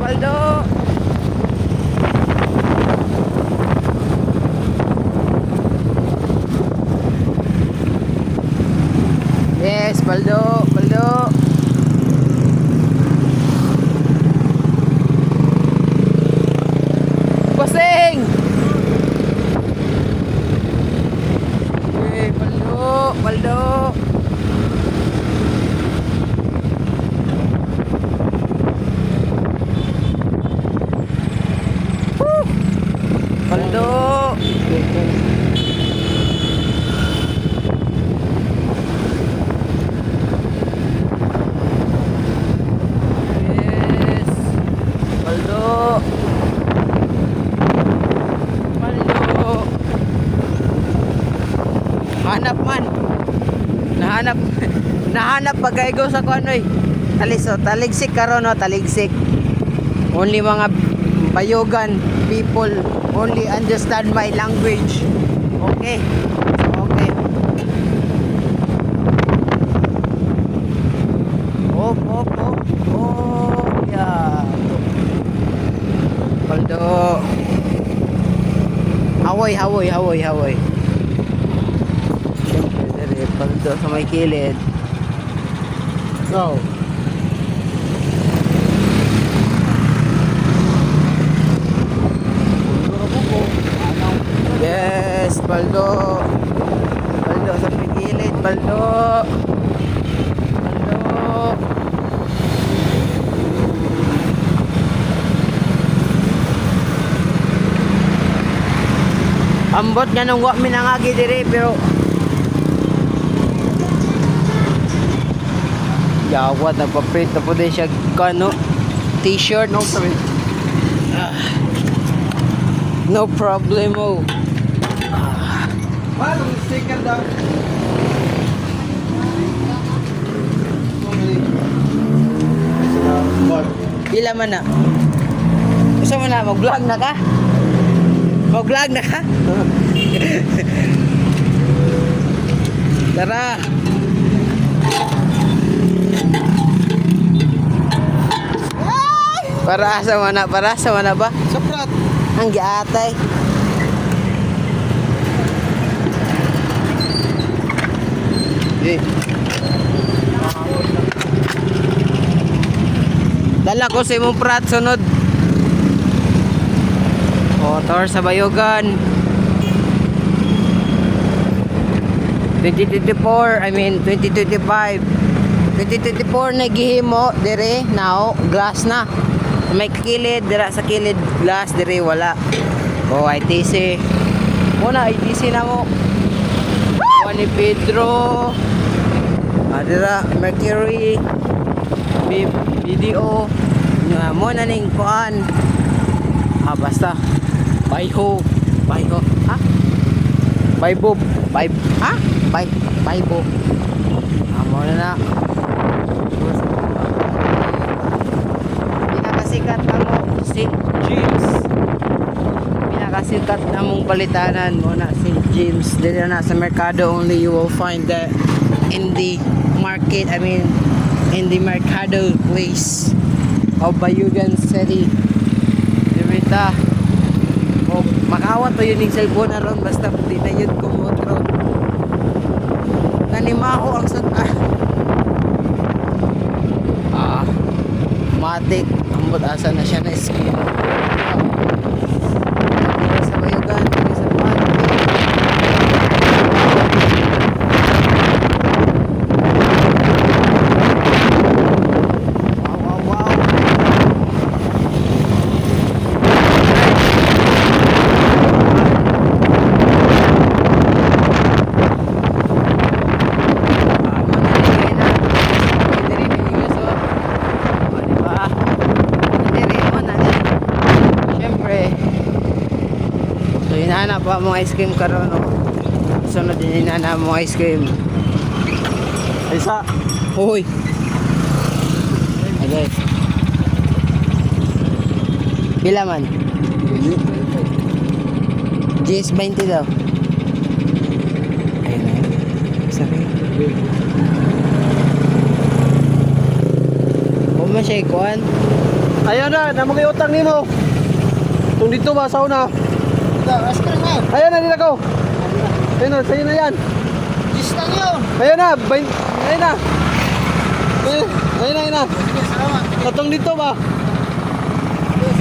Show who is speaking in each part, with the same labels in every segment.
Speaker 1: Baldo. Yes, Baldo, Baldo. Bossing! Hey, Baldo, Baldo. Woo! Baldo. Yes. Baldo. Baldo. Hanap man. Nahanap. Nahanap pagkaigo sa kuanoy. Taliso, taligsik karon no, taligsik. Only mga Bayogan people only understand my language. Okay. Okay. Op, op, op. Oh, yeah. Baldo. Hawoy, hawoy, hawoy, hawoy. Siyempre, dire, Baldo sa may kilid.
Speaker 2: So,
Speaker 1: Yes, Baldo. Baldo sa may kilid, Baldo. Baldo. Ambot nga nung wak minangagi dire pero gawat nagpaprint na po din siya kano t-shirt
Speaker 2: no sorry.
Speaker 1: no problemo.
Speaker 2: Paano sticker daw?
Speaker 1: Pila man na gusto mo na mag-vlog na ka? Mag-vlog na ka? Tara. Para sa mana ba?
Speaker 2: Saprat.
Speaker 1: Ang giatay.
Speaker 2: Eh,
Speaker 1: Dala ko sa imong prat sunod. Motor sa Bayogan. 2024, I mean 2025. 2024 na gihimo dire now glass na. May kilid dira sa kilid glass dire wala. Oh, ITC. Muna ITC na mo. Juan ni Pedro. Dira Mercury. Video. Mo na ning kuan. Basta. Bayho. Bayho. Ha? Baybo. Baybo. Ha? Baybo. Mo na. Pinakasikat na mo St. James. Pinakasikat na mong balitanan mo na St. James. Dito na sa Mercado only you will find that in the market, I mean in the Mercado place of Bayugan City. Diba? O makawat pa yun yung cellphone na ron basta di na yun kumotro. Nanima ko ang matik ang asa na siya na skin. Dito sa Bayugan, dito sa market. So hinahanap pa mga ice cream karon no. Sunod din hinahanap mga ice cream.
Speaker 2: isa.
Speaker 1: Hoy. Okay. Pila man? GS20 daw. Ayun na yun. Sabi. Kung siya ikuan.
Speaker 2: Ayaw na, namang utang ni mo. Itong dito ba, sa una. Ayaw na nila ko. Ayun na, sa'yo na yan. Ayun na, ayun na. Ayun na. Katong dito ba?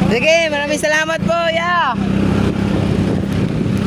Speaker 1: Sige, maraming salamat po, ya.